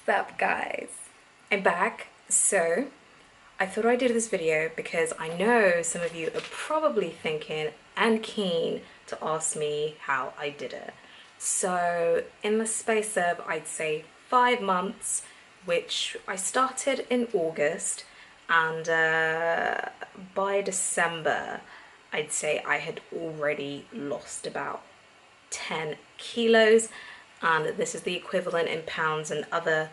Sup guys, I'm back. So I thought I'd do this video because I know some of you are probably thinking and keen to ask me how I did it. So in the space of, I'd say, 5 months, which I started in August, and by December I'd say I had already lost about 10 kilos, and this is the equivalent in pounds and other,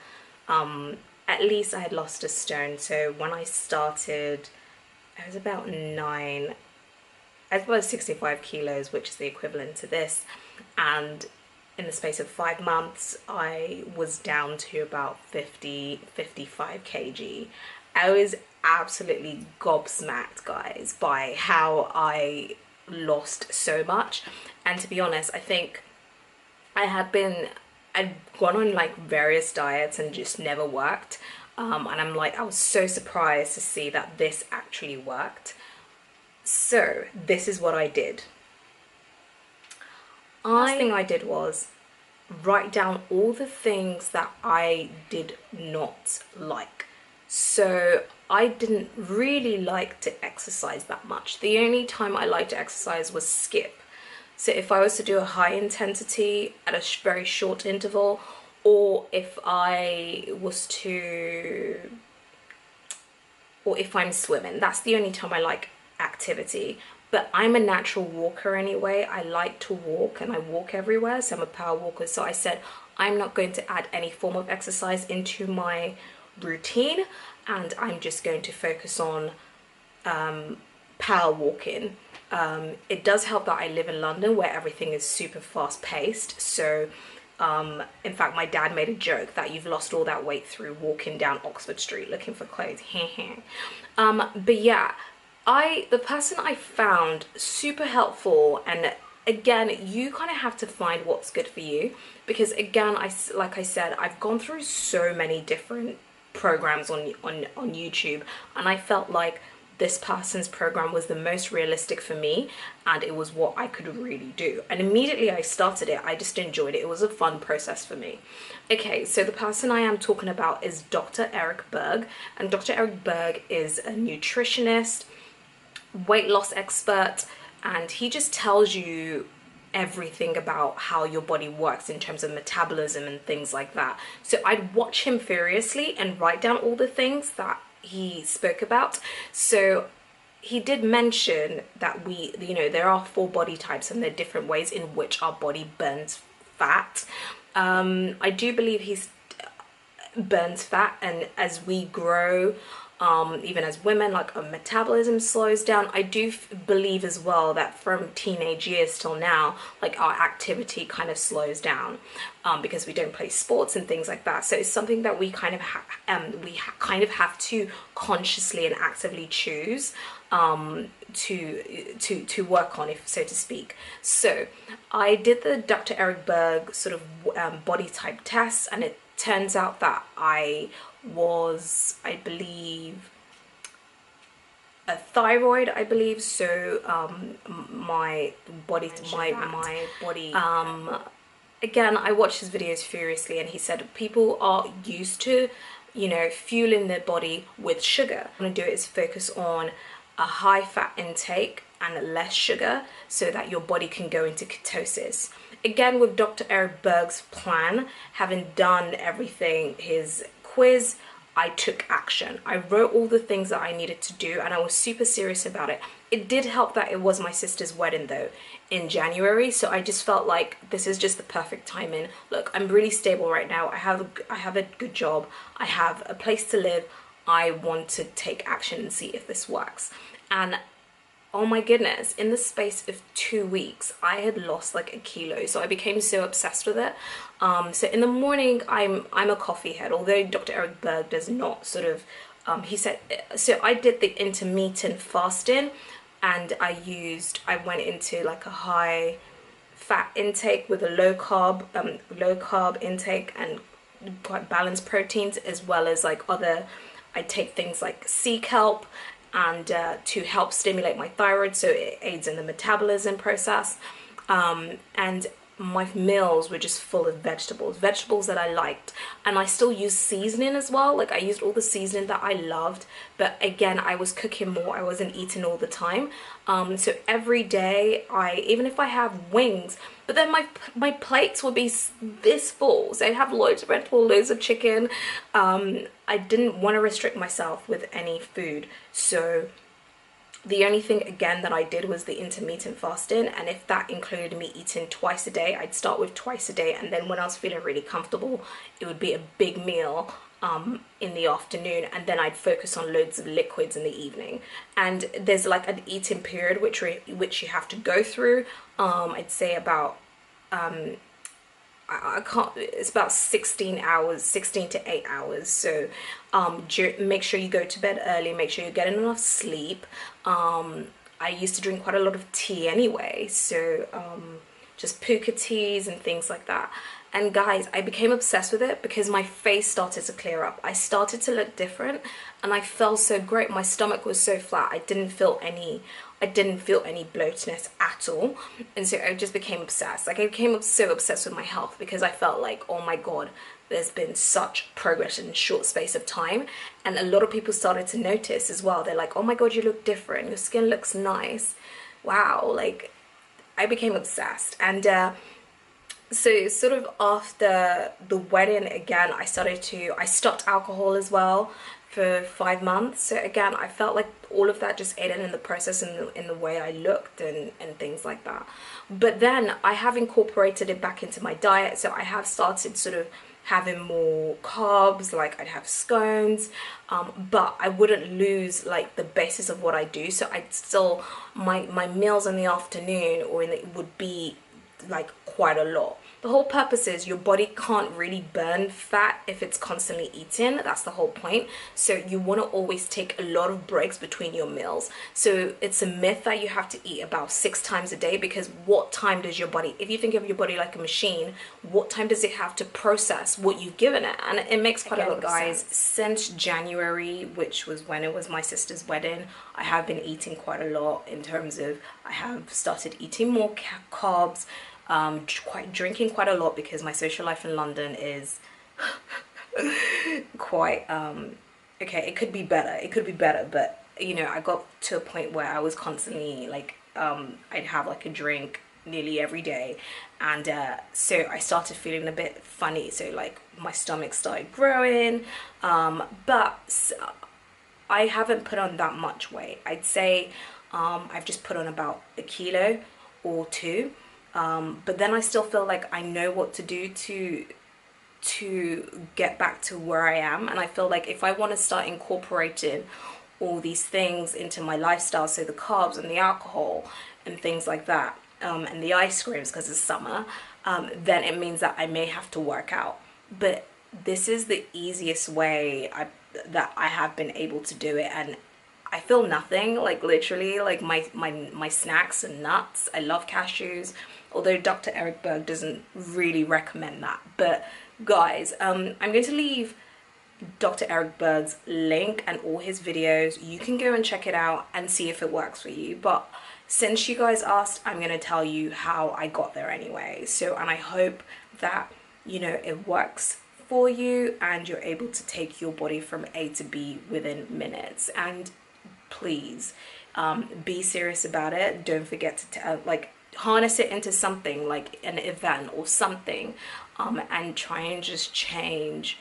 at least I had lost a stone. So when I started, I was about 65 kilos, which is the equivalent to this, and in the space of 5 months I was down to about 55 kg. I was absolutely gobsmacked, guys, by how I lost so much. And to be honest, I think I'd gone on like various diets and just never worked, and I was so surprised to see that this actually worked. So this is what I did. First thing I did was write down all the things that I did not like. So I didn't really like to exercise that much. The only time I liked to exercise was skip. So if I was to do a high intensity at a very short interval, or if I'm swimming, that's the only time I like activity. But I'm a natural walker anyway. I like to walk and I walk everywhere, so I'm a power walker. So I said I'm not going to add any form of exercise into my routine, and I'm just going to focus on power walking. It does help that I live in London where everything is super fast paced. So in fact, my dad made a joke that you've lost all that weight through walking down Oxford Street looking for clothes. But yeah, the person I found super helpful, and again, you kind of have to find what's good for you, because again, like I said, I've gone through so many different programs on YouTube, and I felt like this person's program was the most realistic for me, and it was what I could really do. And immediately I started it, I just enjoyed it. It was a fun process for me. Okay, so the person I am talking about is Dr. Eric Berg, and Dr. Eric Berg is a nutritionist, weight loss expert, and he just tells you everything about how your body works in terms of metabolism and things like that. So I'd watch him furiously and write down all the things that he spoke about. So he did mention that there are 4 body types, and there are different ways in which our body burns fat. I do believe he burns fat, and as we grow, even as women, like our metabolism slows down. I do believe as well that from teenage years till now, like our activity kind of slows down, because we don't play sports and things like that. So it's something that we kind of have to consciously and actively choose to work on, if so to speak. So I did the Dr. Eric Berg sort of body type test, and it turns out that I was, I believe, a thyroid, I believe. So my body again, I watched his videos furiously, and he said people are used to fueling their body with sugar. What I'm gonna do is focus on a high fat intake and less sugar, so that your body can go into ketosis. Again, with Dr. Eric Berg's plan, having done everything, his quiz, I took action. I wrote all the things that I needed to do, and I was super serious about it. It did help that it was my sister's wedding though in January, so I just felt like this is just the perfect timing. Look, I'm really stable right now. I have a good job. I have a place to live. I want to take action and see if this works. And oh my goodness, in the space of 2 weeks, I had lost like 1 kilo. So I became so obsessed with it. So in the morning, I'm a coffee head, although Dr. Eric Berg does not sort of, he said, so I did the intermittent fasting, and I went into like a high fat intake with a low carb intake, and quite balanced proteins, as well as like I take things like sea kelp, and to help stimulate my thyroid, so it aids in the metabolism process. And my meals were just full of vegetables that I liked. And I still use seasoning as well. Like I used all the seasoning that I loved, but again, I was cooking more. I wasn't eating all the time. So every day, even if I have wings, but then my plates would be this full. So I'd have loads of Red Bull, loads of chicken. I didn't want to restrict myself with any food. So the only thing again that I did was the intermittent fasting, and if that included me eating twice a day, I'd start with twice a day, and then when I was feeling really comfortable, it would be a big meal in the afternoon, and then I'd focus on loads of liquids in the evening. And there's like an eating period which you have to go through. I'd say about it's about 16 hours, 16 to 8 hours. So make sure you go to bed early, make sure you're getting enough sleep. I used to drink quite a lot of tea anyway, so just puka teas and things like that. And guys, I became obsessed with it because my face started to clear up. I started to look different and I felt so great. My stomach was so flat. I didn't feel any bloatness at all. And so I just became obsessed. Like I became so obsessed with my health because I felt like, oh my God, there's been such progress in a short space of time. And a lot of people started to notice as well. They're like, oh my God, you look different. Your skin looks nice. Wow. Like I became obsessed. And so sort of after the wedding, again, I stopped alcohol as well for 5 months. So again, I felt like all of that just aided in the process and in the way I looked and things like that. But then I have incorporated it back into my diet. So I have started sort of having more carbs, like I'd have scones, but I wouldn't lose like the basis of what I do. So I'd still, my meals in the afternoon or would be like quite a lot. The whole purpose is your body can't really burn fat if it's constantly eating. That's the whole point. So you want to always take a lot of breaks between your meals. So it's a myth that you have to eat about 6 times a day, because what time does your body, if you think of your body like a machine, what time does it have to process what you've given it? And it makes quite a lot of sense. Since January, which was when it was my sister's wedding, I have been eating quite a lot in terms of I have started eating more carbs, drinking quite a lot, because my social life in London is quite okay, it could be better, but you know, I got to a point where I was constantly like I'd have like a drink nearly every day, and so I started feeling a bit funny, so like my stomach started growing, but I haven't put on that much weight. I'd say I've just put on about 1 kilo or 2. But then I still feel like I know what to do to get back to where I am. And I feel like if I want to start incorporating all these things into my lifestyle, so the carbs and the alcohol and things like that, and the ice creams because it's summer, then it means that I may have to work out. But this is the easiest way that I have been able to do it, and I feel nothing. Like literally, like my snacks and nuts. I love cashews, although Dr. Eric Berg doesn't really recommend that. But guys, I'm going to leave Dr. Eric Berg's link and all his videos. You can go and check it out and see if it works for you. But since you guys asked, I'm going to tell you how I got there anyway. So, and I hope that, you know, it works for you and you're able to take your body from A to B within minutes. And please be serious about it. Don't forget to like harness it into something like an event or something, and try and just change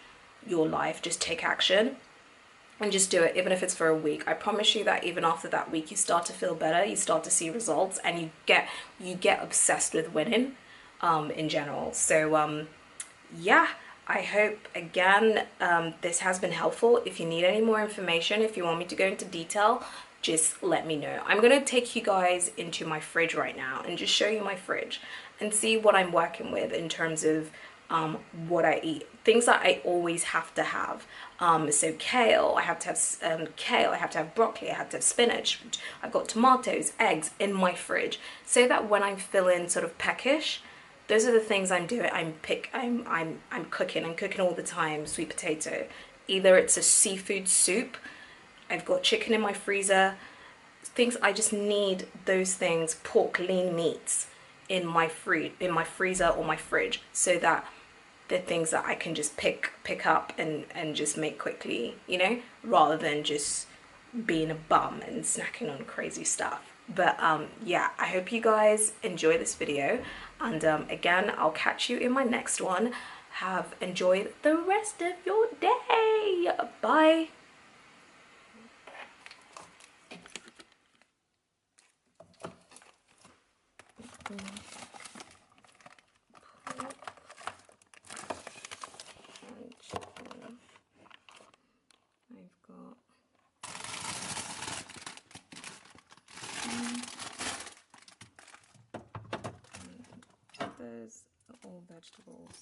your life. Just take action and just do it, even if it's for a week. I promise you that even after that week you start to feel better, you start to see results, and you get obsessed with winning in general. So yeah, I hope again this has been helpful. If you need any more information, if you want me to go into detail, just let me know. I'm gonna take you guys into my fridge right now and just show you my fridge and see what I'm working with in terms of what I eat, things that I always have to have. So kale, I have to have kale, I have to have broccoli, I have to have spinach, I've got tomatoes, eggs in my fridge, so that when I'm feeling sort of peckish, those are the things I'm doing. I'm cooking all the time. Sweet potato, either it's a seafood soup, I've got chicken in my freezer, things I just need those things, pork, lean meats in my freezer or my fridge, so that they're things that I can just pick up and just make quickly, you know, rather than just being a bum and snacking on crazy stuff. But yeah, I hope you guys enjoy this video, and again, I'll catch you in my next one. Have enjoyed the rest of your day. Bye. I've got others are all vegetables.